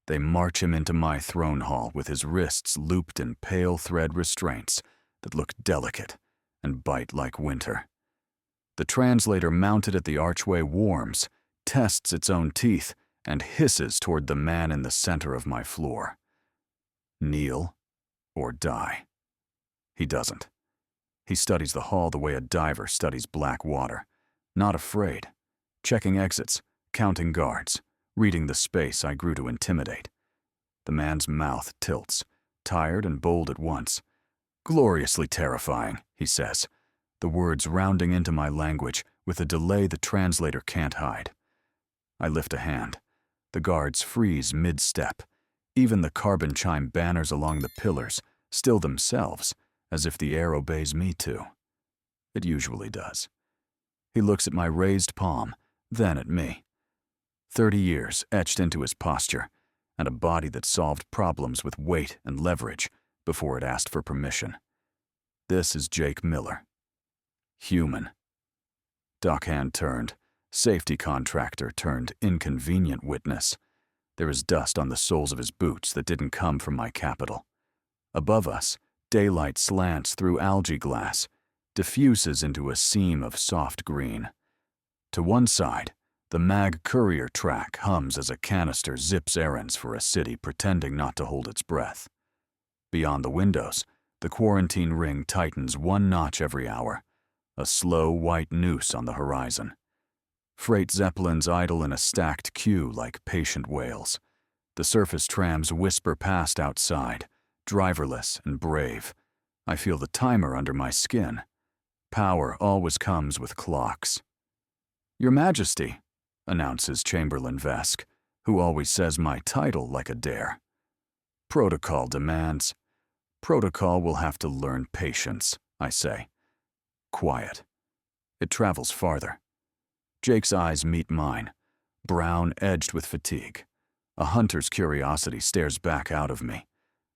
They march him into my throne hall with his wrists looped in pale thread restraints that look delicate and bite like winter. The translator mounted at the archway warms, tests its own teeth, and hisses toward the man in the center of my floor. Kneel or die. He doesn't. He studies the hall the way a diver studies black water, not afraid, checking exits, counting guards, reading the space I grew to intimidate. The man's mouth tilts, tired and bold at once. Gloriously terrifying, he says, the words rounding into my language with a delay the translator can't hide. I lift a hand. The guards freeze mid-step. Even the carbon chime banners along the pillars still themselves, as if the air obeys me too. It usually does. He looks at my raised palm, then at me. 30 years etched into his posture, and a body that solved problems with weight and leverage before it asked for permission. This is Jake Miller. Human. Dockhand turned, safety contractor turned inconvenient witness. There is dust on the soles of his boots that didn't come from my capital. Above us, daylight slants through algae glass, diffuses into a seam of soft green. To one side, the mag courier track hums as a canister zips errands for a city pretending not to hold its breath. Beyond the windows, the quarantine ring tightens one notch every hour, a slow white noose on the horizon. Freight zeppelins idle in a stacked queue like patient whales. The surface trams whisper past outside, driverless and brave. I feel the timer under my skin. Power always comes with clocks. "Your Majesty," announces Chamberlain Vesk, who always says my title like a dare. Protocol demands. Protocol will have to learn patience, I say. Quiet. It travels farther. Jake's eyes meet mine, brown edged with fatigue. A hunter's curiosity stares back out of me.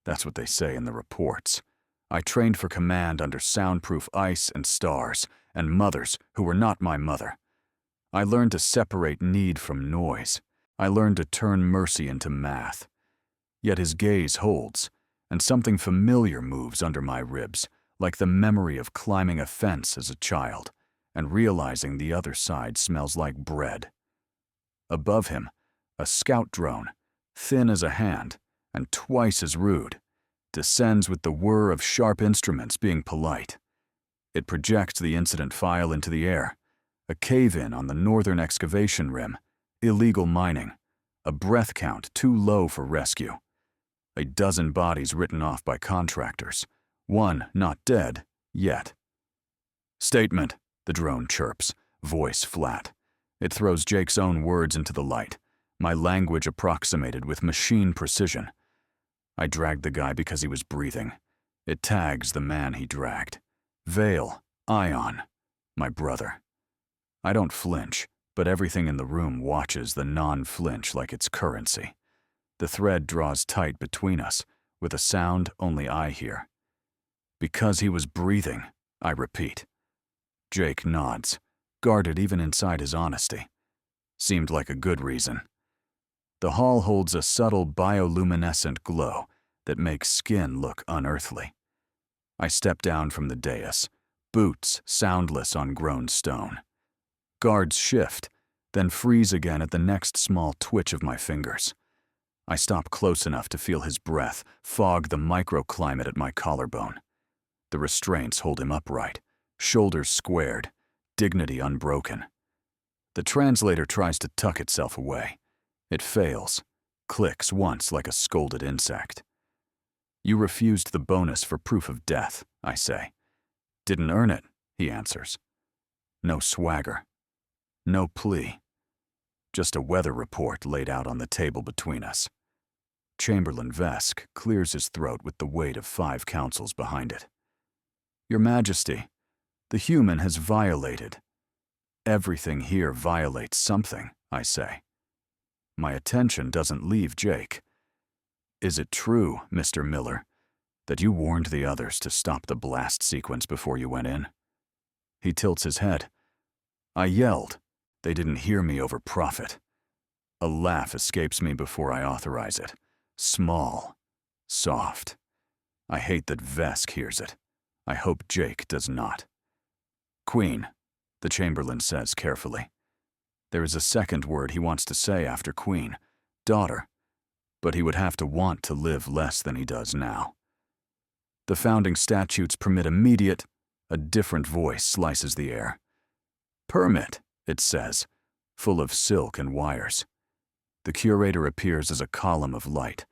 That's what they say in the reports. I trained for command under soundproof ice and stars, and mothers who were not my mother. I learned to separate need from noise. I learned to turn mercy into math. Yet his gaze holds, and something familiar moves under my ribs, like the memory of climbing a fence as a child, and realizing the other side smells like bread. Above him, a scout drone, thin as a hand, and twice as rude, descends with the whir of sharp instruments being polite. It projects the incident file into the air. A cave-in on the northern excavation rim, illegal mining, a breath count too low for rescue. A dozen bodies written off by contractors, one not dead yet. "Statement," the drone chirps, voice flat. It throws Jake's own words into the light, my language approximated with machine precision. I dragged the guy because he was breathing. It tags the man he dragged. Vale, Ion, my brother. I don't flinch, but everything in the room watches the non-flinch like it's currency. The thread draws tight between us, with a sound only I hear. Because he was breathing, I repeat. Jake nods, guarded even inside his honesty. Seemed like a good reason. The hall holds a subtle bioluminescent glow that makes skin look unearthly. I step down from the dais, boots soundless on grown stone. Guards shift, then freeze again at the next small twitch of my fingers. I stop close enough to feel his breath fog the microclimate at my collarbone. The restraints hold him upright, shoulders squared, dignity unbroken. The translator tries to tuck itself away. It fails, clicks once like a scolded insect. "You refused the bonus for proof of death," I say. "Didn't earn it," he answers. No swagger. No plea. Just a weather report laid out on the table between us. Chamberlain Vesk clears his throat with the weight of 5 councils behind it. "Your Majesty, the human has violated." "Everything here violates something," I say. My attention doesn't leave Jake. "Is it true, Mr. Miller, that you warned the others to stop the blast sequence before you went in?" He tilts his head. "I yelled. They didn't hear me over profit." A laugh escapes me before I authorize it. Small. Soft. I hate that Vesk hears it. I hope Jake does not. Queen, the Chamberlain says carefully. There is a second word he wants to say after Queen. Daughter. But he would have to want to live less than he does now. The founding statutes permit immediate. A different voice slices the air. Permit, it says, full of silk and wires. The curator appears as a column of light,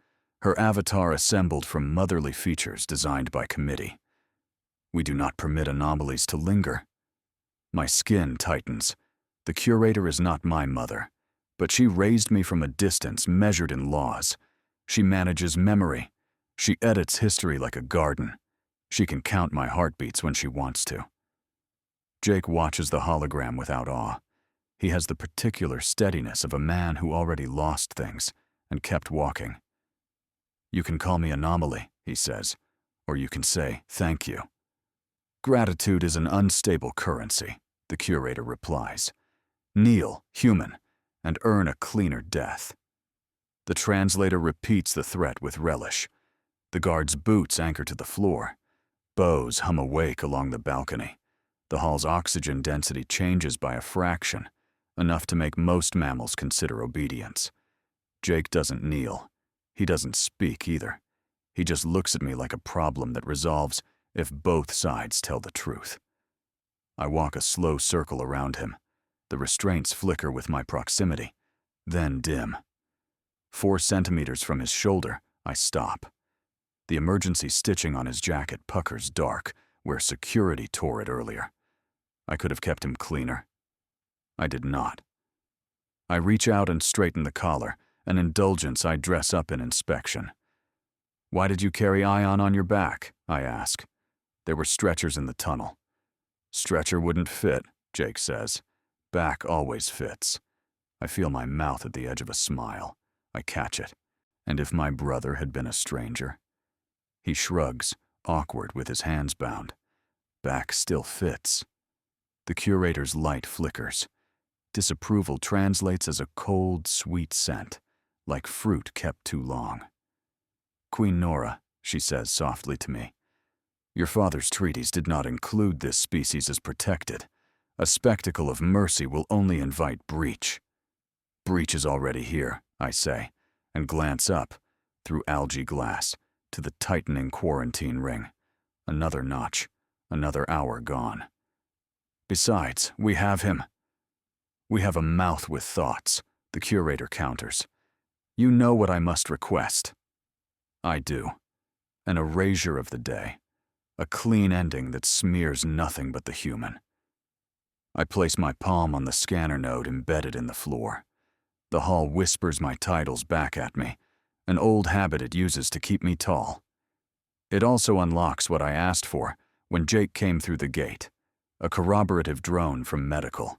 her avatar assembled from motherly features designed by committee. We do not permit anomalies to linger. My skin tightens. The curator is not my mother, but she raised me from a distance measured in laws. She manages memory. She edits history like a garden. She can count my heartbeats when she wants to. Jake watches the hologram without awe. He has the particular steadiness of a man who already lost things and kept walking. You can call me Anomaly, he says, or you can say thank you. Gratitude is an unstable currency, the curator replies. Kneel, human, and earn a cleaner death. The translator repeats the threat with relish. The guard's boots anchor to the floor. Bows hum awake along the balcony. The hall's oxygen density changes by a fraction, enough to make most mammals consider obedience. Jake doesn't kneel. He doesn't speak either. He just looks at me like a problem that resolves if both sides tell the truth. I walk a slow circle around him. The restraints flicker with my proximity, then dim. 4 centimeters from his shoulder, I stop. The emergency stitching on his jacket puckers dark, where security tore it earlier. I could have kept him cleaner. I did not. I reach out and straighten the collar, an indulgence I dress up in inspection. Why did you carry Ion on your back? I ask. There were stretchers in the tunnel. Stretcher wouldn't fit, Jake says. Back always fits. I feel my mouth at the edge of a smile. I catch it. And if my brother had been a stranger? He shrugs, awkward with his hands bound. Back still fits. The curator's light flickers. Disapproval translates as a cold, sweet scent, like fruit kept too long. Queen Nora, she says softly to me, your father's treaties did not include this species as protected. A spectacle of mercy will only invite breach. Breach is already here, I say, and glance up, through algae glass, to the tightening quarantine ring. Another notch, another hour gone. Besides, we have him. We have a mouth with thoughts, the curator counters. You know what I must request. I do. An erasure of the day. A clean ending that smears nothing but the human. I place my palm on the scanner node embedded in the floor. The hall whispers my titles back at me, an old habit it uses to keep me tall. It also unlocks what I asked for when Jake came through the gate, a corroborative drone from medical.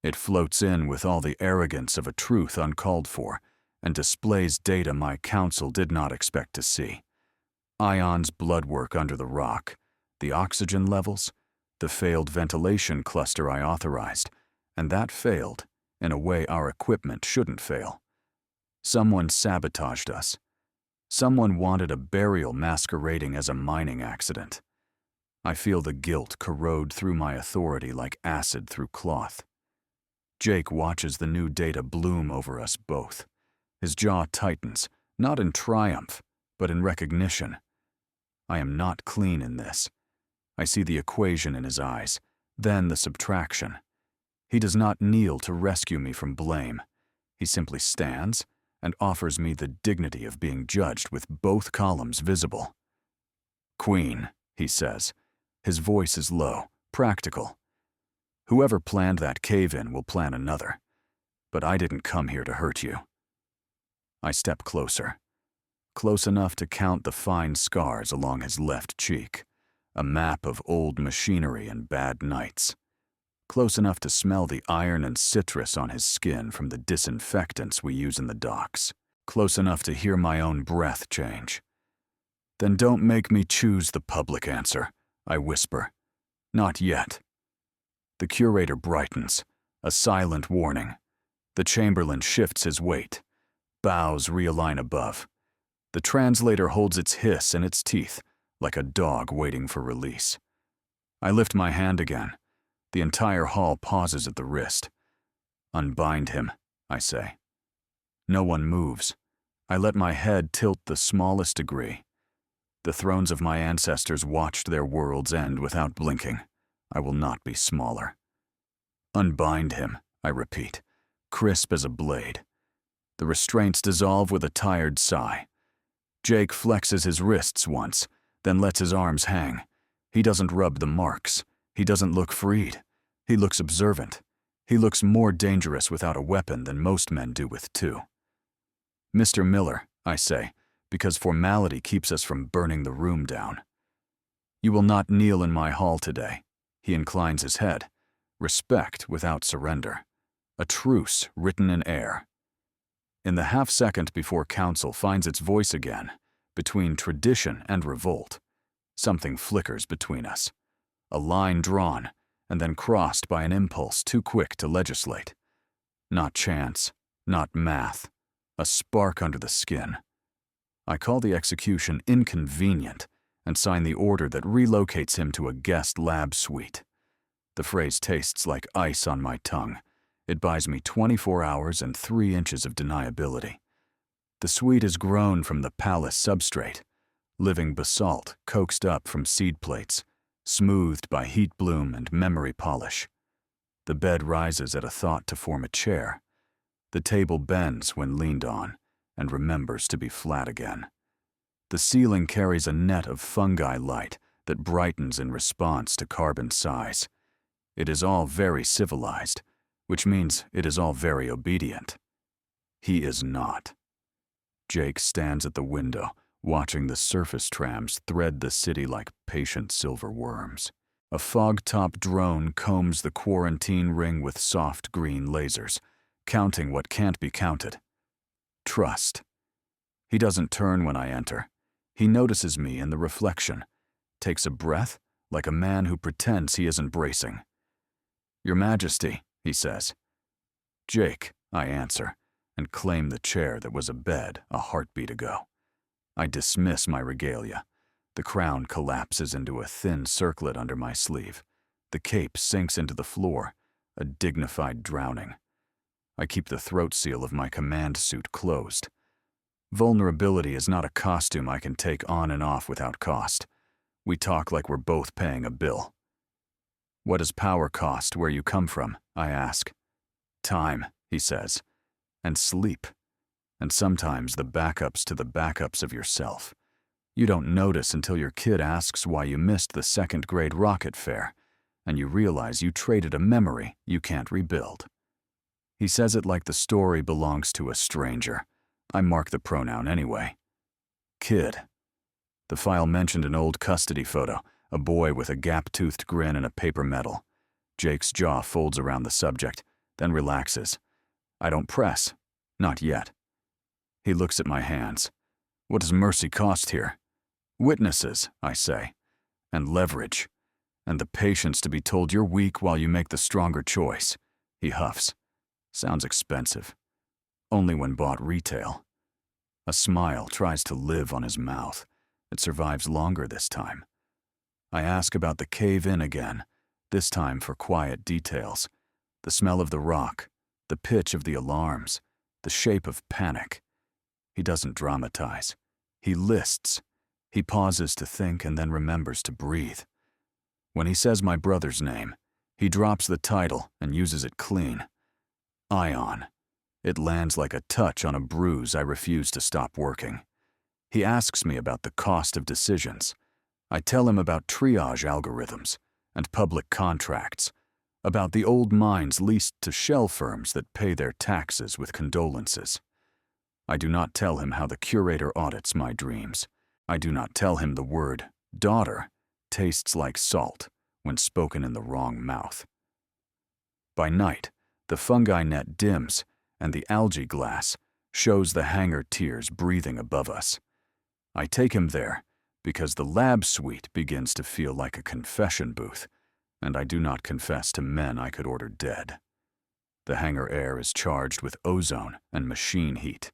It floats in with all the arrogance of a truth uncalled for and displays data my counsel did not expect to see. Ion's blood work under the rock, the oxygen levels, the failed ventilation cluster I authorized, and that failed in a way our equipment shouldn't fail. Someone sabotaged us. Someone wanted a burial masquerading as a mining accident. I feel the guilt corrode through my authority like acid through cloth. Jake watches the new data bloom over us both. His jaw tightens, not in triumph, but in recognition. I am not clean in this. I see the equation in his eyes, then the subtraction. He does not kneel to rescue me from blame. He simply stands and offers me the dignity of being judged with both columns visible. Queen, he says. His voice is low, practical. Whoever planned that cave-in will plan another. But I didn't come here to hurt you. I step closer. Close enough to count the fine scars along his left cheek, a map of old machinery and bad nights. Close enough to smell the iron and citrus on his skin from the disinfectants we use in the docks. Close enough to hear my own breath change. Then don't make me choose the public answer, I whisper. Not yet. The curator brightens, a silent warning. The chamberlain shifts his weight. Bows realign above. The translator holds its hiss in its teeth, like a dog waiting for release. I lift my hand again. The entire hall pauses at the wrist. Unbind him, I say. No one moves. I let my head tilt the smallest degree. The thrones of my ancestors watched their worlds end without blinking. I will not be smaller. Unbind him, I repeat, crisp as a blade. The restraints dissolve with a tired sigh. Jake flexes his wrists once, then lets his arms hang. He doesn't rub the marks. He doesn't look freed. He looks observant. He looks more dangerous without a weapon than most men do with two. Mr. Miller, I say, because formality keeps us from burning the room down. You will not kneel in my hall today. He inclines his head. Respect without surrender. A truce written in air. In the half-second before council finds its voice again, between tradition and revolt, something flickers between us. A line drawn, and then crossed by an impulse too quick to legislate. Not chance, not math, a spark under the skin. I call the execution inconvenient and sign the order that relocates him to a guest lab suite. The phrase tastes like ice on my tongue. It buys me 24 hours and 3 inches of deniability. The suite is grown from the palace substrate, living basalt coaxed up from seed plates, smoothed by heat bloom and memory polish. The bed rises at a thought to form a chair. The table bends when leaned on and remembers to be flat again. The ceiling carries a net of fungi light that brightens in response to carbon size. It is all very civilized, which means it is all very obedient. He is not. Jake stands at the window, watching the surface trams thread the city like patient silver worms. A fog-top drone combs the quarantine ring with soft green lasers, counting what can't be counted. Trust. He doesn't turn when I enter. He notices me in the reflection, takes a breath like a man who pretends he isn't bracing. Your Majesty, he says. Jake, I answer, and claim the chair that was a bed a heartbeat ago. I dismiss my regalia. The crown collapses into a thin circlet under my sleeve. The cape sinks into the floor, a dignified drowning. I keep the throat seal of my command suit closed. Vulnerability is not a costume I can take on and off without cost. We talk like we're both paying a bill. What does power cost where you come from? I ask. Time, he says, and sleep, and sometimes the backups to the backups of yourself. You don't notice until your kid asks why you missed the second-grade rocket fair, and you realize you traded a memory you can't rebuild. He says it like the story belongs to a stranger. I mark the pronoun anyway. Kid. The file mentioned an old custody photo, a boy with a gap-toothed grin and a paper medal. Jake's jaw folds around the subject, then relaxes. I don't press. Not yet. He looks at my hands. What does mercy cost here? Witnesses, I say, and leverage, and the patience to be told you're weak while you make the stronger choice. He huffs. Sounds expensive. Only when bought retail. A smile tries to live on his mouth. It survives longer this time. I ask about the cave-in again, this time for quiet details. The smell of the rock, the pitch of the alarms, the shape of panic. He doesn't dramatize. He lists. He pauses to think and then remembers to breathe. When he says my brother's name, he drops the title and uses it clean. Ion. It lands like a touch on a bruise I refuse to stop working. He asks me about the cost of decisions. I tell him about triage algorithms and public contracts, about the old mines leased to shell firms that pay their taxes with condolences. I do not tell him how the curator audits my dreams. I do not tell him the word daughter tastes like salt when spoken in the wrong mouth. By night, the fungi net dims and the algae glass shows the hangar tiers breathing above us. I take him there because the lab suite begins to feel like a confession booth, and I do not confess to men I could order dead. The hangar air is charged with ozone and machine heat.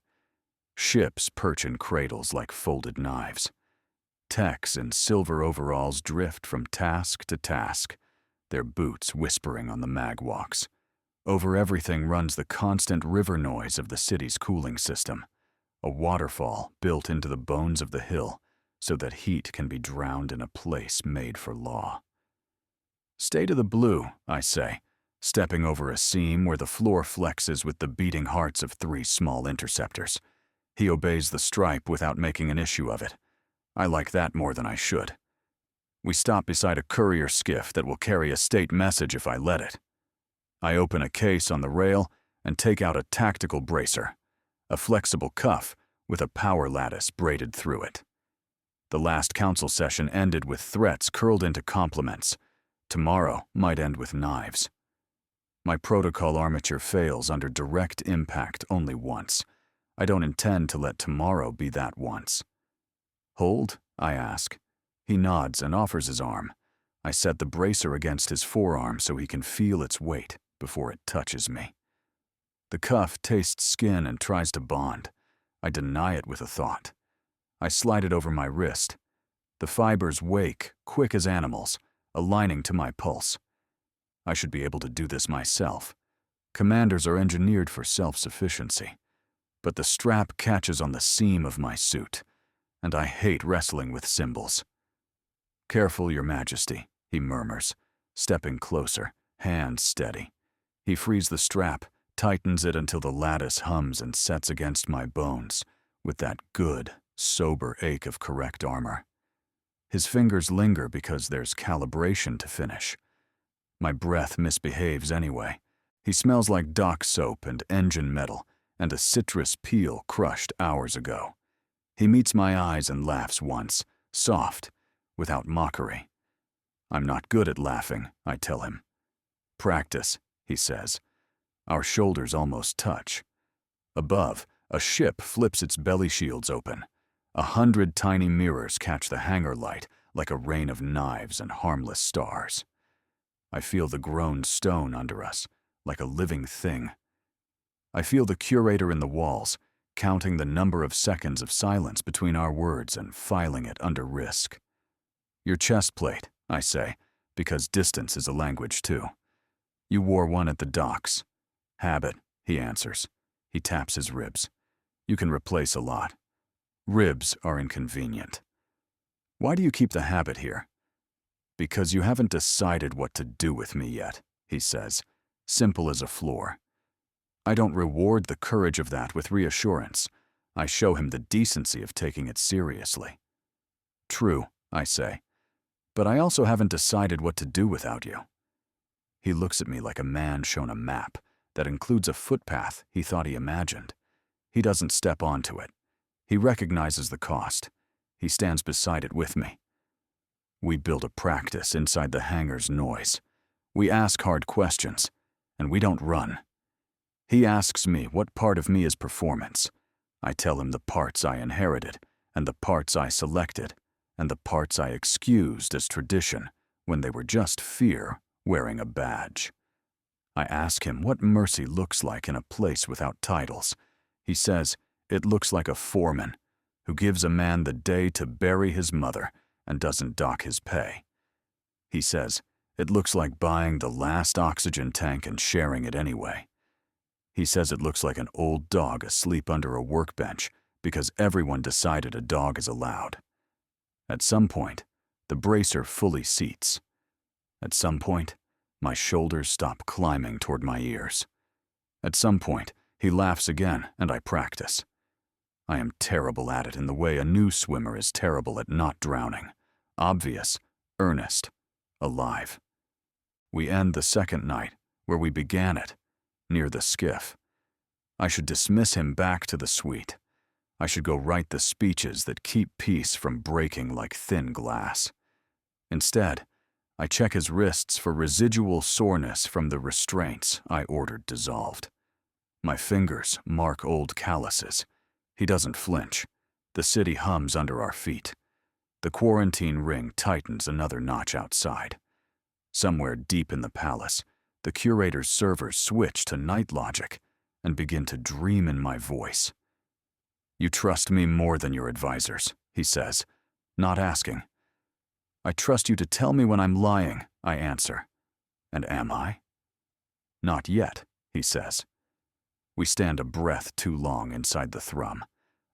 Ships perch in cradles like folded knives. Techs in silver overalls drift from task to task, their boots whispering on the magwalks. Over everything runs the constant river noise of the city's cooling system, a waterfall built into the bones of the hill so that heat can be drowned in a place made for law. "Stay to the blue," I say, stepping over a seam where the floor flexes with the beating hearts of 3 small interceptors. He obeys the stripe without making an issue of it. I like that more than I should. We stop beside a courier skiff that will carry a state message if I let it. I open a case on the rail and take out a tactical bracer, a flexible cuff with a power lattice braided through it. The last council session ended with threats curled into compliments. Tomorrow might end with knives. My protocol armature fails under direct impact only once. I don't intend to let tomorrow be that once. "Hold?" I ask. He nods and offers his arm. I set the bracer against his forearm so he can feel its weight before it touches me. The cuff tastes skin and tries to bond. I deny it with a thought. I slide it over my wrist. The fibers wake, quick as animals, aligning to my pulse. I should be able to do this myself. Commanders are engineered for self-sufficiency. But the strap catches on the seam of my suit, and I hate wrestling with symbols. "Careful, Your Majesty," he murmurs, stepping closer, hands steady. He frees the strap, tightens it until the lattice hums and sets against my bones with that good, sober ache of correct armor. His fingers linger because there's calibration to finish. My breath misbehaves anyway. He smells like dock soap and engine metal and a citrus peel crushed hours ago. He meets my eyes and laughs once, soft, without mockery. "I'm not good at laughing," I tell him. "Practice," he says. Our shoulders almost touch. Above, a ship flips its belly shields open. 100 tiny mirrors catch the hangar light like a rain of knives and harmless stars. I feel the grown stone under us, like a living thing. I feel the curator in the walls, counting the number of seconds of silence between our words and filing it under risk. "Your chest plate," I say, because distance is a language too. "You wore one at the docks." "Habit," he answers. He taps his ribs. "You can replace a lot. Ribs are inconvenient." "Why do you keep the habit here?" "Because you haven't decided what to do with me yet," he says, simple as a floor. I don't reward the courage of that with reassurance. I show him the decency of taking it seriously. "True," I say, "but I also haven't decided what to do without you." He looks at me like a man shown a map that includes a footpath he thought he imagined. He doesn't step onto it. He recognizes the cost. He stands beside it with me. We build a practice inside the hangar's noise. We ask hard questions, and we don't run. He asks me what part of me is performance. I tell him the parts I inherited, and the parts I selected, and the parts I excused as tradition when they were just fear wearing a badge. I ask him what mercy looks like in a place without titles. He says it looks like a foreman who gives a man the day to bury his mother and doesn't dock his pay. He says it looks like buying the last oxygen tank and sharing it anyway. He says it looks like an old dog asleep under a workbench because everyone decided a dog is allowed. At some point, the bracer fully seats. At some point, my shoulders stop climbing toward my ears. At some point, he laughs again and I practice. I am terrible at it in the way a new swimmer is terrible at not drowning. Obvious, earnest, alive. We end the second night where we began it, near the skiff. I should dismiss him back to the suite. I should go write the speeches that keep peace from breaking like thin glass. Instead, I check his wrists for residual soreness from the restraints I ordered dissolved. My fingers mark old calluses. He doesn't flinch. The city hums under our feet. The quarantine ring tightens another notch outside. Somewhere deep in the palace, The curator's servers switch to night logic and begin to dream in my voice. "You trust me more than your advisors," he says, not asking. "I trust you to tell me when I'm lying," I answer. "And am I?" "Not yet," he says. We stand a breath too long inside the thrum.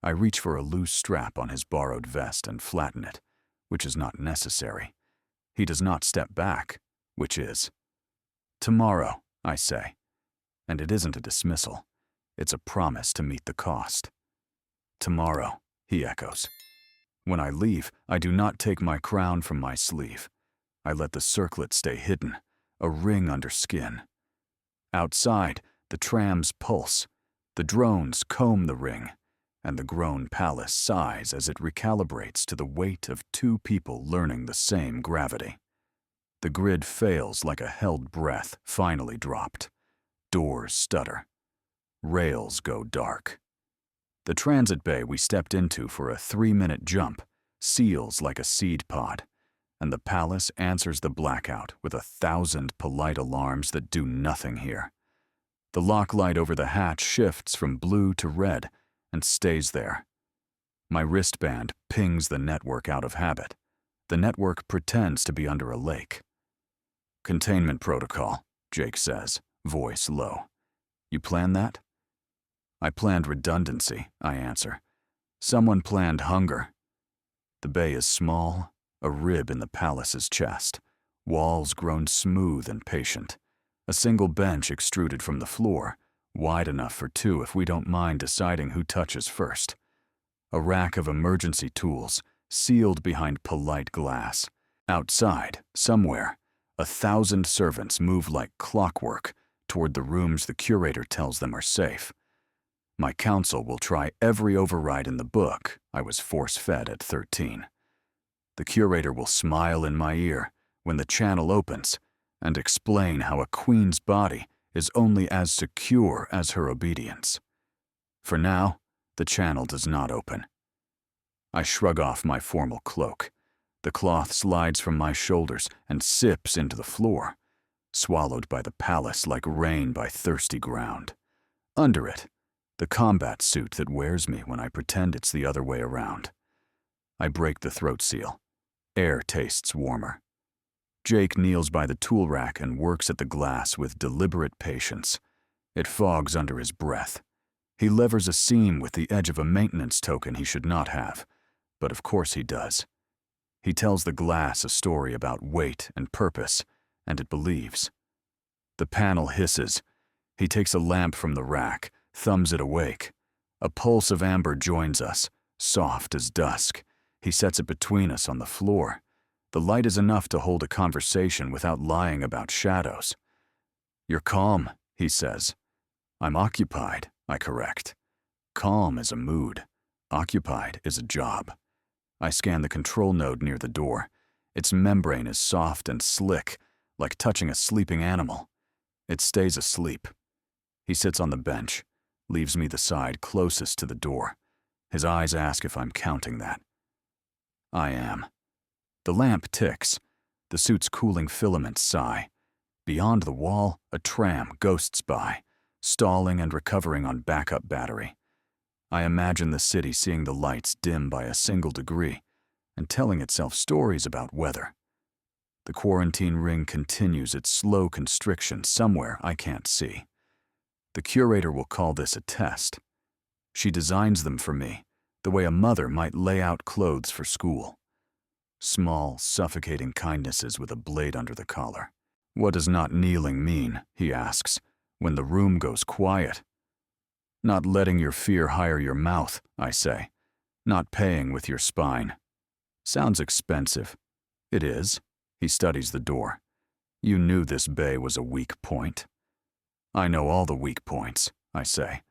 I reach for a loose strap on his borrowed vest and flatten it, which is not necessary. He does not step back, which is. "Tomorrow," I say. And it isn't a dismissal. It's a promise to meet the cost. "Tomorrow," he echoes. When I leave, I do not take my crown from my sleeve. I let the circlet stay hidden, a ring under skin. Outside, the trams pulse, the drones comb the ring, and the grown palace sighs as it recalibrates to the weight of two people learning the same gravity. The grid fails like a held breath finally dropped. Doors stutter. Rails go dark. The transit bay we stepped into for a 3-minute jump seals like a seed pod, and the palace answers the blackout with 1,000 polite alarms that do nothing here. The lock light over the hatch shifts from blue to red and stays there. My wristband pings the network out of habit. The network pretends to be under a lake. "Containment protocol," Jake says, voice low. "You planned that?" "I planned redundancy," I answer. "Someone planned hunger." The bay is small, a rib in the palace's chest, walls grown smooth and patient, a single bench extruded from the floor, wide enough for two if we don't mind deciding who touches first. A rack of emergency tools, sealed behind polite glass. Outside, somewhere, 1,000 servants move like clockwork toward the rooms the curator tells them are safe. My council will try every override in the book I was force-fed at 13. The curator will smile in my ear when the channel opens and explain how a queen's body is only as secure as her obedience. For now, the channel does not open. I shrug off my formal cloak. The cloth slides from my shoulders and sips into the floor, swallowed by the palace like rain by thirsty ground. Under it, the combat suit that wears me when I pretend it's the other way around. I break the throat seal. Air tastes warmer. Jake kneels by the tool rack and works at the glass with deliberate patience. It fogs under his breath. He levers a seam with the edge of a maintenance token he should not have, but of course he does. He tells the glass a story about weight and purpose, and it believes. The panel hisses. He takes a lamp from the rack, thumbs it awake. A pulse of amber joins us, soft as dusk. He sets it between us on the floor. The light is enough to hold a conversation without lying about shadows. "You're calm," he says. "I'm occupied," I correct. Calm is a mood. Occupied is a job. I scan the control node near the door. Its membrane is soft and slick, like touching a sleeping animal. It stays asleep. He sits on the bench, leaves me the side closest to the door. His eyes ask if I'm counting that. I am. The lamp ticks. The suit's cooling filaments sigh. Beyond the wall, a tram ghosts by, stalling and recovering on backup battery. I imagine the city seeing the lights dim by a single degree and telling itself stories about weather. The quarantine ring continues its slow constriction somewhere I can't see. The curator will call this a test. She designs them for me, the way a mother might lay out clothes for school. Small, suffocating kindnesses with a blade under the collar. "What does not kneeling mean?" he asks, when the room goes quiet. "Not letting your fear hire your mouth," I say. "Not paying with your spine." Sounds expensive. It is. He studies the door. "You knew this bay was a weak point." "I know all the weak points," I say.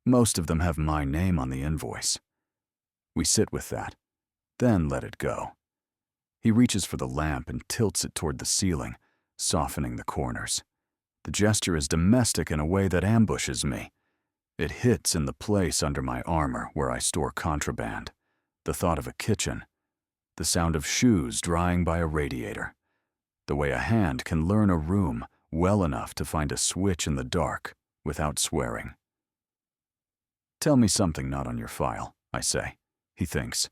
"Most of them have my name on the invoice." We sit with that, then let it go. He reaches for the lamp and tilts it toward the ceiling, softening the corners. The gesture is domestic in a way that ambushes me. It hits in the place under my armor where I store contraband, the thought of a kitchen, the sound of shoes drying by a radiator, the way a hand can learn a room well enough to find a switch in the dark without swearing. Tell me something not on your file, I say. He thinks.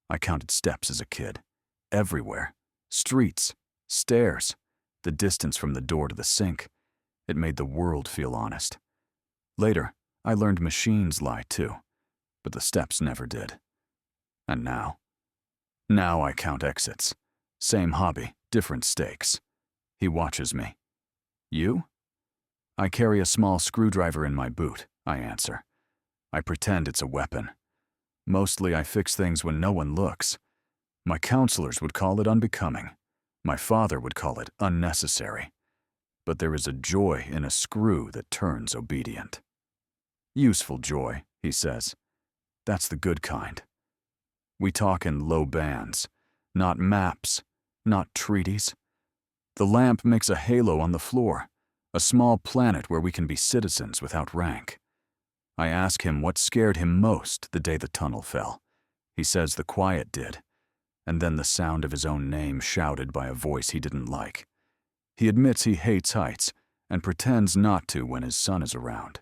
I counted steps as a kid. Everywhere. Streets. Stairs. The distance from the door to the sink. It made the world feel honest. Later, I learned machines lie too, but the steps never did. And now? Now I count exits. Same hobby, different stakes. He watches me. You? I carry a small screwdriver in my boot, I answer. I pretend it's a weapon. Mostly I fix things when no one looks. My counselors would call it unbecoming. My father would call it unnecessary. But there is a joy in a screw that turns obedient. Useful joy, he says. That's the good kind. We talk in low bands, not maps, not treaties. The lamp makes a halo on the floor, a small planet where we can be citizens without rank. I ask him what scared him most the day the tunnel fell. He says the quiet did, and then the sound of his own name shouted by a voice he didn't like. He admits he hates heights and pretends not to when his son is around.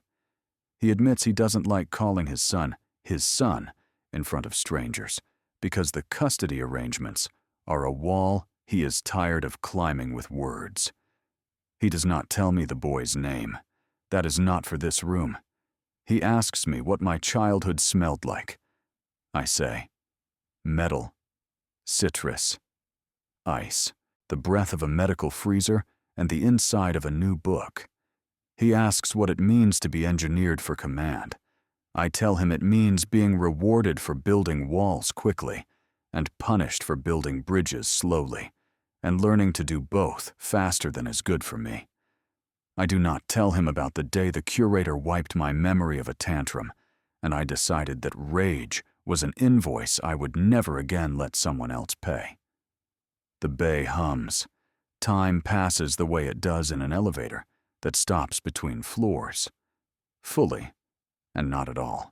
He admits he doesn't like calling his son, in front of strangers, because the custody arrangements are a wall he is tired of climbing with words. He does not tell me the boy's name. That is not for this room. He asks me what my childhood smelled like. I say, metal, citrus, ice, the breath of a medical freezer, and the inside of a new book. He asks what it means to be engineered for command. I tell him it means being rewarded for building walls quickly and punished for building bridges slowly, and learning to do both faster than is good for me. I do not tell him about the day the curator wiped my memory of a tantrum, and I decided that rage was an invoice I would never again let someone else pay. The bay hums. Time passes the way it does in an elevator that stops between floors. Fully, and not at all.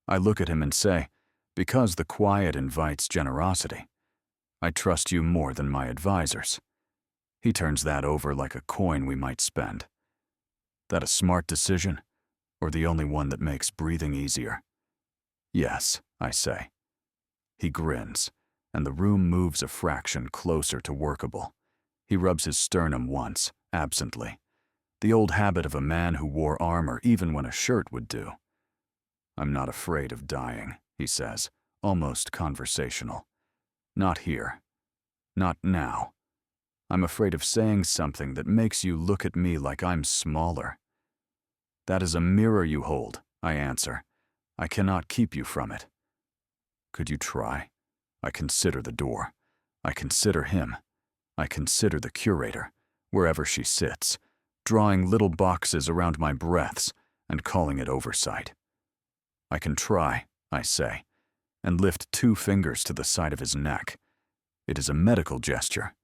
I look at him and say, because the quiet invites generosity, I trust you more than my advisors. He turns that over like a coin we might spend. That a smart decision, or the only one that makes breathing easier? Yes, I say. He grins, and the room moves a fraction closer to workable. He rubs his sternum once, absently. The old habit of a man who wore armor even when a shirt would do. I'm not afraid of dying, he says, almost conversational. Not here. Not now. I'm afraid of saying something that makes you look at me like I'm smaller. That is a mirror you hold, I answer. I cannot keep you from it. Could you try? I consider the door. I consider him. I consider the curator, wherever she sits, drawing little boxes around my breaths and calling it oversight. I can try, I say, and lift 2 fingers to the side of his neck. It is a medical gesture.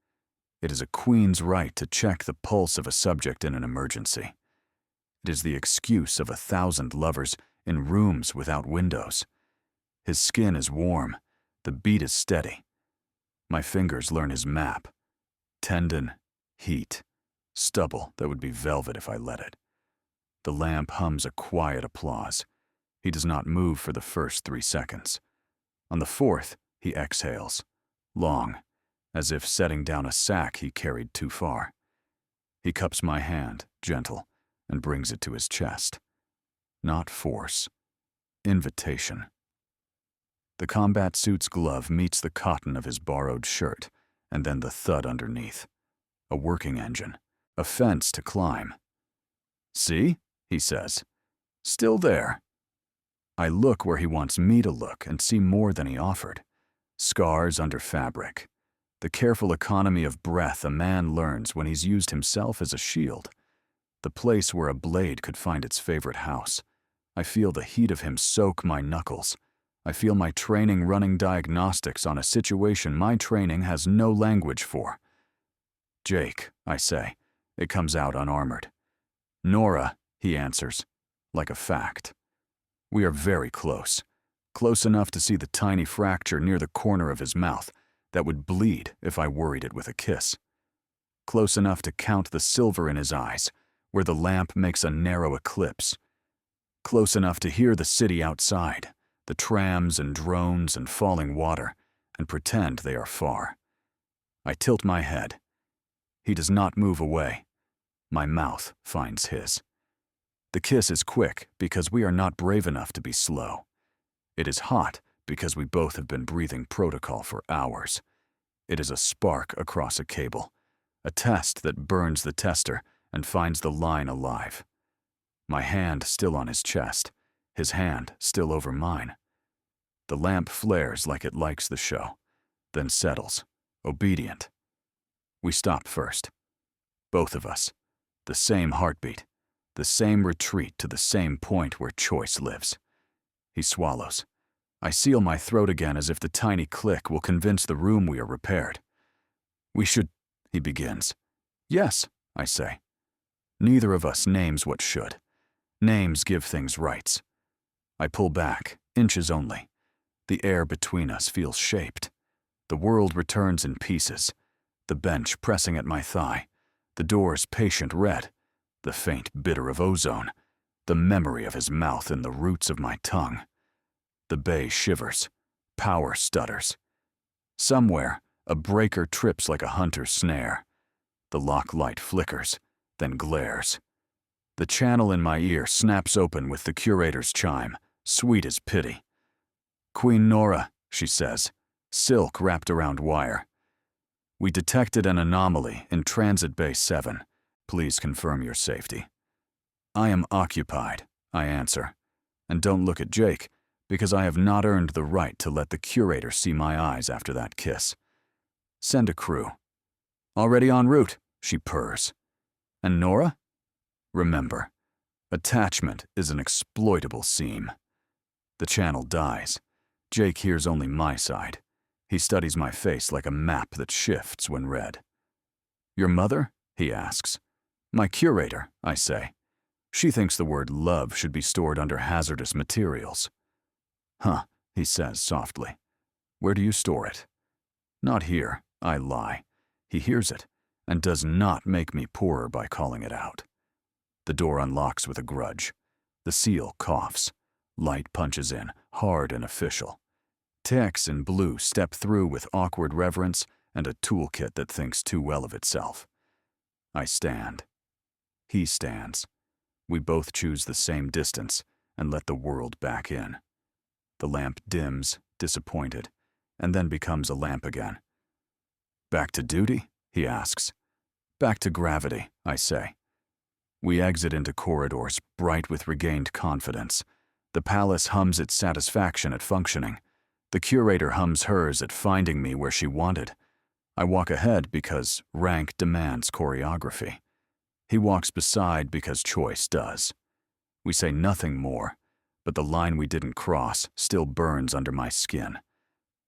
It is a queen's right to check the pulse of a subject in an emergency. It is the excuse of 1,000 lovers in rooms without windows. His skin is warm. The beat is steady. My fingers learn his map. Tendon, heat, stubble that would be velvet if I let it. The lamp hums a quiet applause. He does not move for the first 3 seconds. On the 4th, he exhales, long, as if setting down a sack he carried too far. He cups my hand, gentle, and brings it to his chest. Not force. Invitation. The combat suit's glove meets the cotton of his borrowed shirt, and then the thud underneath. A working engine. A fence to climb. See? He says. Still there. I look where he wants me to look and see more than he offered. Scars under fabric. The careful economy of breath a man learns when he's used himself as a shield. The place where a blade could find its favorite house. I feel the heat of him soak my knuckles. I feel my training running diagnostics on a situation my training has no language for. Jake, I say. It comes out unarmored. Nora, he answers, like a fact. We are very close. Close enough to see the tiny fracture near the corner of his mouth that would bleed if I worried it with a kiss. close enough to count the silver in his eyes, where the lamp makes a narrow eclipse. Close enough to hear the city outside, the trams and drones and falling water, and pretend they are far. I tilt my head. He does not move away. My mouth finds his. The kiss is quick because we are not brave enough to be slow. It is hot because we both have been breathing protocol for hours. It is a spark across a cable, a test that burns the tester and finds the line alive. My hand still on his chest, his hand still over mine. The lamp flares like it likes the show, then settles, obedient. We stop first. Both of us. The same heartbeat. The same retreat to the same point where choice lives. He swallows. I seal my throat again as if the tiny click will convince the room we are repaired. We should, he begins. Yes, I say. Neither of us names what should. Names give things rights. I pull back, inches only. The air between us feels shaped. The world returns in pieces. The bench pressing at my thigh. The door's patient red. The faint bitter of ozone. The memory of his mouth in the roots of my tongue. The bay shivers. Power stutters. Somewhere, a breaker trips like a hunter's snare. The lock light flickers, then glares. The channel in my ear snaps open with the curator's chime, sweet as pity. Queen Nora, she says, silk wrapped around wire. We detected an anomaly in Transit Bay 7. Please confirm your safety. I am occupied, I answer, and don't look at Jake, because I have not earned the right to let the curator see my eyes after that kiss. Send a crew. Already en route, she purrs. And Nora? Remember, attachment is an exploitable seam. The channel dies. Jake hears only my side. He studies my face like a map that shifts when read. Your mother? He asks. My curator, I say. She thinks the word love should be stored under hazardous materials. Huh, he says softly. Where do you store it? Not here, I lie. He hears it, and does not make me poorer by calling it out. The door unlocks with a grudge. The seal coughs. Light punches in, hard and official. Techs in blue step through with awkward reverence and a toolkit that thinks too well of itself. I stand. He stands. We both choose the same distance and let the world back in. The lamp dims, disappointed, and then becomes a lamp again. Back to duty? He asks. Back to gravity, I say. We exit into corridors bright with regained confidence. The palace hums its satisfaction at functioning. The curator hums hers at finding me where she wanted. I walk ahead because rank demands choreography. He walks beside because choice does. We say nothing more, but the line we didn't cross still burns under my skin.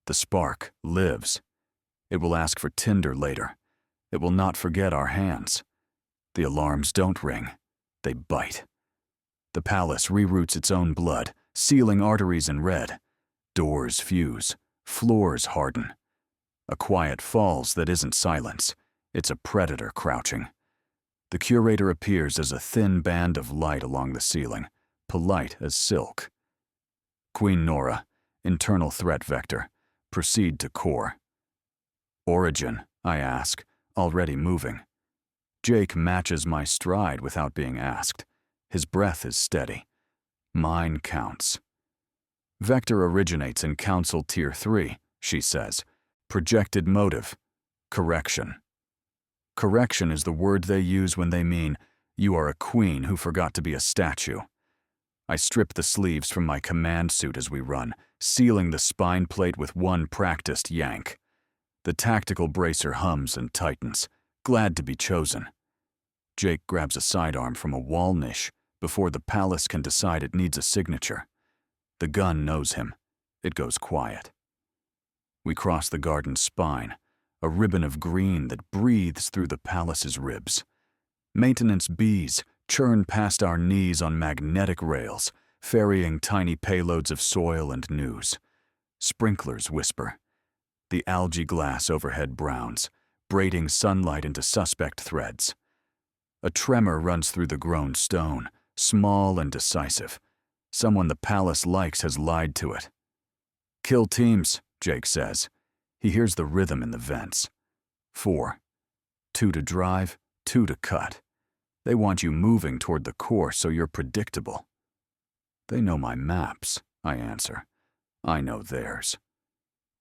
The spark lives. It will ask for tinder later. It will not forget our hands. The alarms don't ring. They bite. The palace reroutes its own blood, sealing arteries in red. Doors fuse. Floors harden. A quiet falls that isn't silence. It's a predator crouching. The curator appears as a thin band of light along the ceiling, polite as silk. Queen Nora, internal threat vector. Proceed to core. Origin, I ask, already moving. Jake matches my stride without being asked. His breath is steady. Mine counts. Vector originates in Council Tier 3, she says. Projected motive. Correction. Correction is the word they use when they mean, you are a queen who forgot to be a statue. I strip the sleeves from my command suit as we run, sealing the spine plate with one practiced yank. The tactical bracer hums and tightens, glad to be chosen. Jake grabs a sidearm from a wall niche before the palace can decide it needs a signature. The gun knows him. It goes quiet. We cross the garden's spine, a ribbon of green that breathes through the palace's ribs. Maintenance bees churn past our knees on magnetic rails, ferrying tiny payloads of soil and news. Sprinklers whisper. The algae glass overhead browns, braiding sunlight into suspect threads. A tremor runs through the grown stone, small and decisive. Someone the palace likes has lied to it. "Kill teams," Jake says. He hears the rhythm in the vents. 4. 2 to drive, 2 to cut. They want you moving toward the core so you're predictable. "They know my maps," I answer. I know theirs.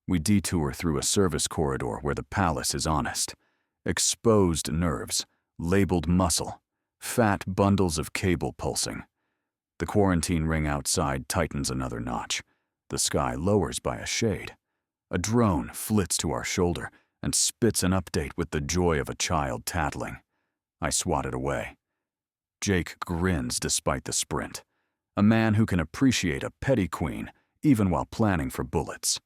We detour through a service corridor where the palace is honest. Exposed nerves, labeled muscle, fat bundles of cable pulsing. The quarantine ring outside tightens another notch. The sky lowers by a shade. A drone flits to our shoulder and spits an update with the joy of a child tattling. I swat it away. Jake grins despite the sprint. A man who can appreciate a petty queen even while planning for bullets.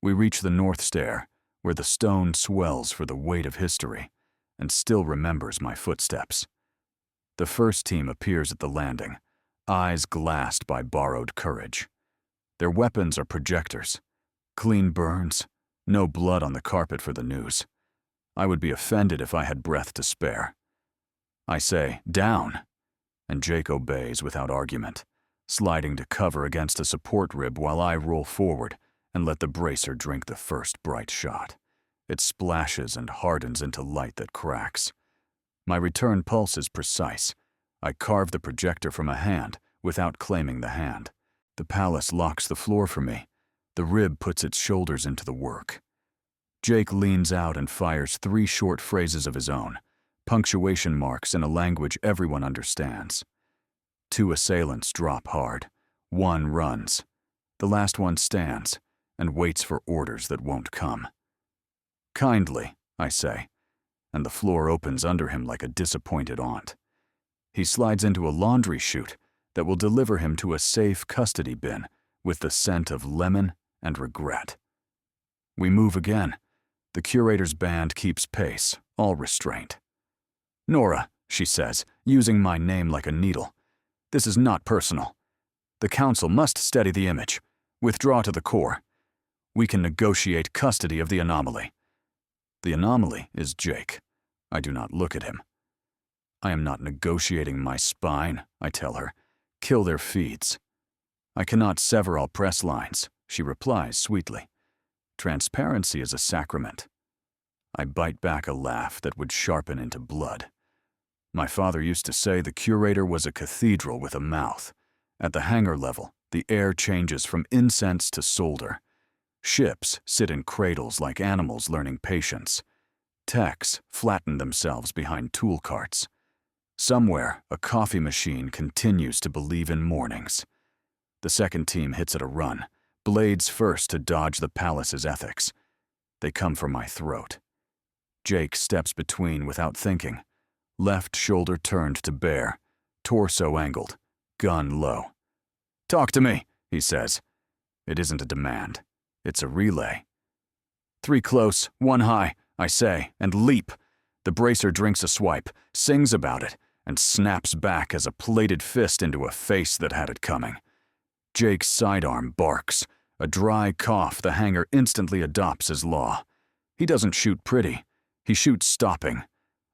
We reach the north stair, where the stone swells for the weight of history, and still remembers my footsteps. The first team appears at the landing, eyes glassed by borrowed courage. Their weapons are projectors. Clean burns, no blood on the carpet for the news. I would be offended if I had breath to spare. I say, "Down," and Jake obeys without argument, sliding to cover against a support rib while I roll forward and let the bracer drink the first bright shot. It splashes and hardens into light that cracks. My return pulse is precise. I carve the projector from a hand without claiming the hand. The palace locks the floor for me. The rib puts its shoulders into the work. Jake leans out and fires 3 short phrases of his own, punctuation marks in a language everyone understands. 2 assailants drop hard. 1 runs. The last one stands and waits for orders that won't come. "Kindly," I say, and the floor opens under him like a disappointed aunt. He slides into a laundry chute that will deliver him to a safe custody bin with the scent of lemon and regret. We move again. The curator's band keeps pace, all restraint. "Nora," she says, using my name like a needle. "This is not personal. The council must steady the image. Withdraw to the core. We can negotiate custody of the anomaly." The anomaly is Jake. I do not look at him. "I am not negotiating my spine," I tell her. "Kill their feeds." "I cannot sever all press lines," she replies sweetly. Transparency is a sacrament. I bite back a laugh that would sharpen into blood. My father used to say the curator was a cathedral with a mouth. At the hangar level, the air changes from incense to solder. Ships sit in cradles like animals learning patience. Techs flatten themselves behind tool carts. Somewhere, a coffee machine continues to believe in mornings. The second team hits it a run, blades first to dodge the palace's ethics. They come for my throat. Jake steps between without thinking. Left shoulder turned to bare, torso angled, gun low. "Talk to me," he says. It isn't a demand. It's a relay. 3 close, 1 high, I say, and leap. The bracer drinks a swipe, sings about it, and snaps back as a plated fist into a face that had it coming. Jake's sidearm barks. A dry cough the hangar instantly adopts as law. He doesn't shoot pretty. He shoots stopping.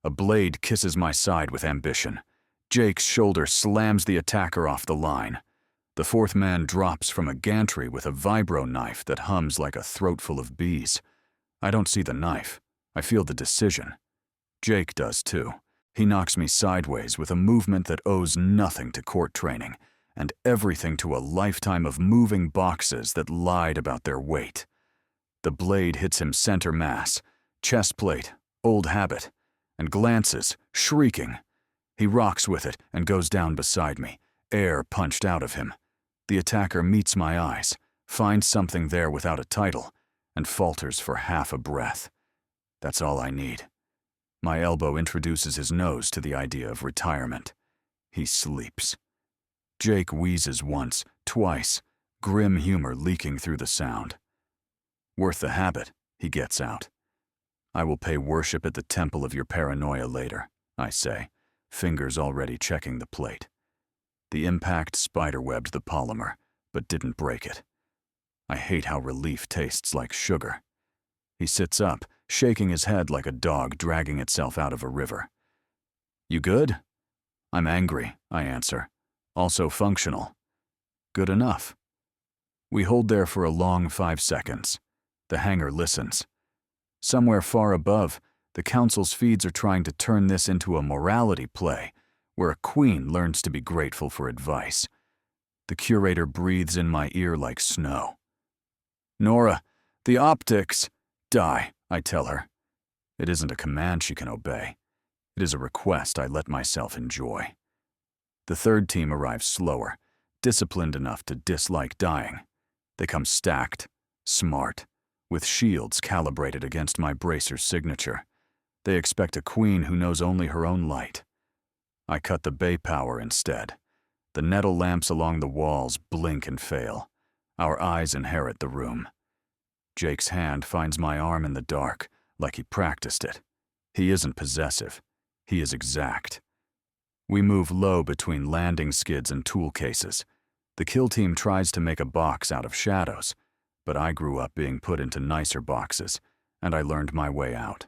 A blade kisses my side with ambition. Jake's shoulder slams the attacker off the line. The 4th man drops from a gantry with a vibro knife that hums like a throatful of bees. I don't see the knife. I feel the decision. Jake does too. He knocks me sideways with a movement that owes nothing to court training and everything to a lifetime of moving boxes that lied about their weight. The blade hits him center mass, chest plate, old habit, and glances, shrieking. He rocks with it and goes down beside me, air punched out of him. The attacker meets my eyes, finds something there without a title, and falters for half a breath. That's all I need. My elbow introduces his nose to the idea of retirement. He sleeps. Jake wheezes once, twice, grim humor leaking through the sound. "Worth the habit," he gets out. "I will pay worship at the temple of your paranoia later," I say, fingers already checking the plate. The impact spiderwebbed the polymer, but didn't break it. I hate how relief tastes like sugar. He sits up, shaking his head like a dog dragging itself out of a river. "You good?" "I'm angry," I answer. "Also functional." "Good enough." We hold there for a long 5 seconds. The hangar listens. Somewhere far above, the council's feeds are trying to turn this into a morality play, where a queen learns to be grateful for advice. The curator breathes in my ear like snow. "Nora, the optics." "Die," I tell her. It isn't a command she can obey. It is a request I let myself enjoy. The third team arrives slower, disciplined enough to dislike dying. They come stacked, smart, with shields calibrated against my bracer's signature. They expect a queen who knows only her own light. I cut the bay power instead. The nettle lamps along the walls blink and fail. Our eyes inherit the room. Jake's hand finds my arm in the dark, like he practiced it. He isn't possessive. He is exact. We move low between landing skids and tool cases. The kill team tries to make a box out of shadows, but I grew up being put into nicer boxes, and I learned my way out.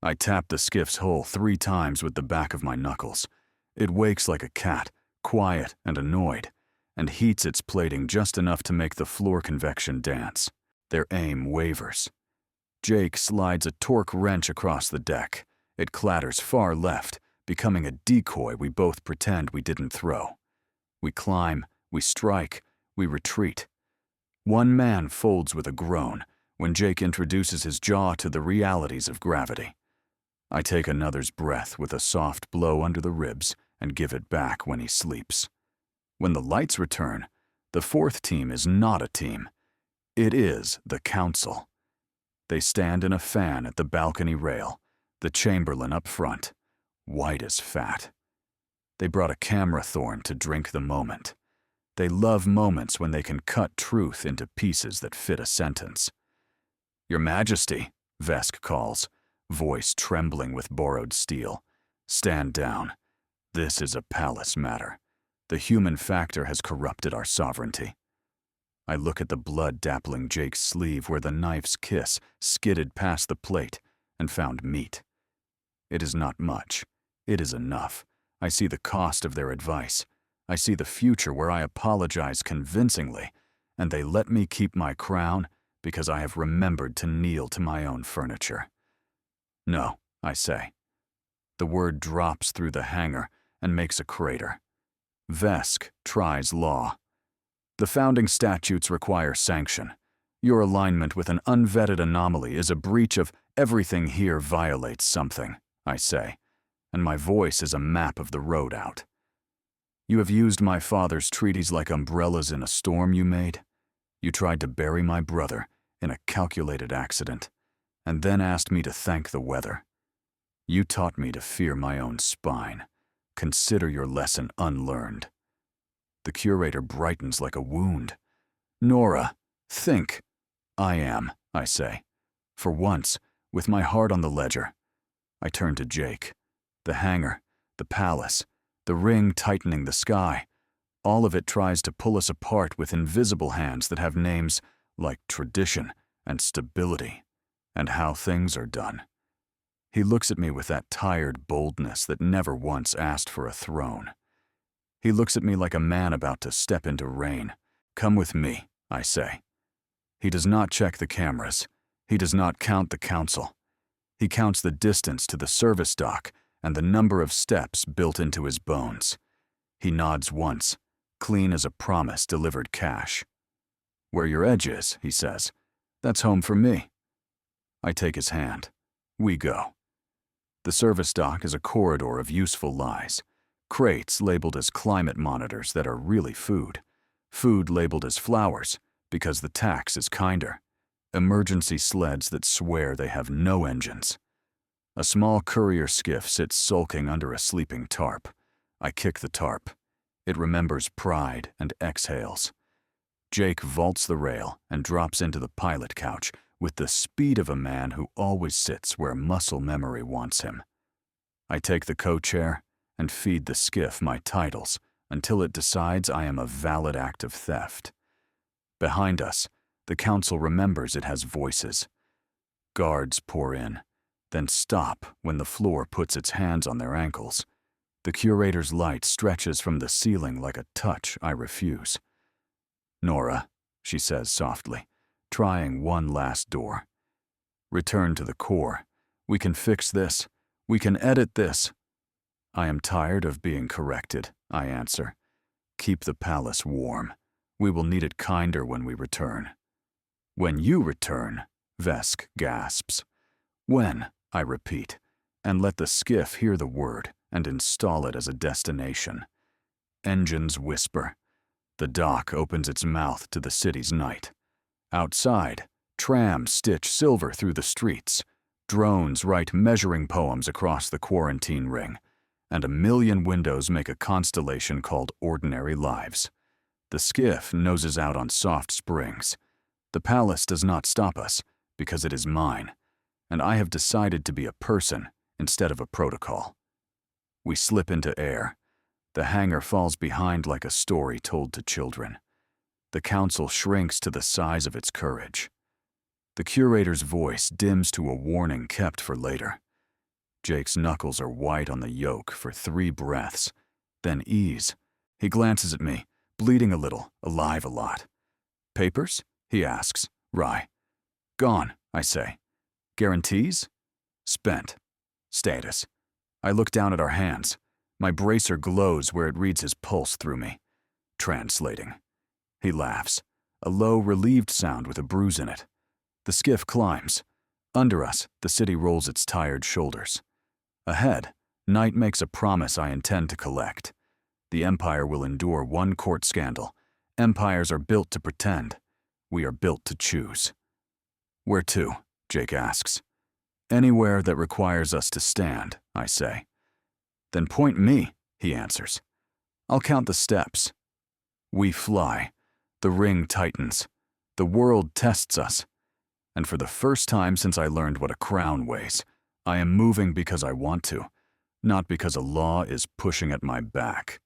I tap the skiff's hull 3 times with the back of my knuckles. It wakes like a cat, quiet and annoyed, and heats its plating just enough to make the floor convection dance. Their aim wavers. Jake slides a torque wrench across the deck. It clatters far left, becoming a decoy we both pretend we didn't throw. We climb, we strike, we retreat. One man folds with a groan when Jake introduces his jaw to the realities of gravity. I take another's breath with a soft blow under the ribs and give it back when he sleeps. When the lights return, the fourth team is not a team. It is the council. They stand in a fan at the balcony rail, the chamberlain up front, white as fat. They brought a camera thorn to drink the moment. They love moments when they can cut truth into pieces that fit a sentence. "Your Majesty," Vesk calls, voice trembling with borrowed steel. "Stand down. This is a palace matter. The human factor has corrupted our sovereignty." I look at the blood-dappling Jake's sleeve where the knife's kiss skidded past the plate and found meat. It is not much. It is enough. I see the cost of their advice. I see the future where I apologize convincingly, and they let me keep my crown because I have remembered to kneel to my own furniture. "No," I say. The word drops through the hangar and makes a crater. Vesk tries law. "The founding statutes require sanction. Your alignment with an unvetted anomaly is a breach of everything here violates something," I say, and my voice is a map of the road out. "You have used my father's treaties like umbrellas in a storm you made. You tried to bury my brother in a calculated accident, and then asked me to thank the weather. You taught me to fear my own spine. Consider your lesson unlearned." The curator brightens like a wound. "Nora, think." "I am," I say. For once, with my heart on the ledger. I turn to Jake. The hangar, the palace, the ring tightening the sky. All of it tries to pull us apart with invisible hands that have names like tradition and stability and how things are done. He looks at me with that tired boldness that never once asked for a throne. He looks at me like a man about to step into rain. "Come with me," I say. He does not check the cameras. He does not count the council. He counts the distance to the service dock and the number of steps built into his bones. He nods once, clean as a promise delivered cash. "Where your edge is," he says. "That's home for me." I take his hand. We go. The service dock is a corridor of useful lies. Crates labeled as climate monitors that are really food. Food labeled as flowers because the tax is kinder. Emergency sleds that swear they have no engines. A small courier skiff sits sulking under a sleeping tarp. I kick the tarp. It remembers pride and exhales. Jake vaults the rail and drops into the pilot couch with the speed of a man who always sits where muscle memory wants him. I take the co-chair and feed the skiff my titles until it decides I am a valid act of theft. Behind us, the council remembers it has voices. Guards pour in, then stop when the floor puts its hands on their ankles. The curator's light stretches from the ceiling like a touch I refuse. "Nora," she says softly, trying one last door. "Return to the core. We can fix this. We can edit this." "I am tired of being corrected," I answer. "Keep the palace warm. We will need it kinder when we return." "When you return," Vesk gasps. "When," I repeat, and let the skiff hear the word and install it as a destination. Engines whisper. The dock opens its mouth to the city's night. Outside, trams stitch silver through the streets. Drones write measuring poems across the quarantine ring, and a million windows make a constellation called ordinary lives. The skiff noses out on soft springs. The palace does not stop us, because it is mine, and I have decided to be a person instead of a protocol. We slip into air. The hangar falls behind like a story told to children. The council shrinks to the size of its courage. The curator's voice dims to a warning kept for later. Jake's knuckles are white on the yoke for 3 breaths, then ease. He glances at me, bleeding a little, alive a lot. "Papers?" he asks, wry. "Gone," I say. "Guarantees?" "Spent." "Status." I look down at our hands. My bracer glows where it reads his pulse through me. "Translating." He laughs, a low, relieved sound with a bruise in it. The skiff climbs. Under us, the city rolls its tired shoulders. Ahead, night makes a promise I intend to collect. The Empire will endure one court scandal. Empires are built to pretend. We are built to choose. "Where to?" Jake asks. "Anywhere that requires us to stand," I say. "Then point me," he answers. "I'll count the steps." We fly. The ring tightens. The world tests us. And for the first time since I learned what a crown weighs, I am moving because I want to, not because a law is pushing at my back.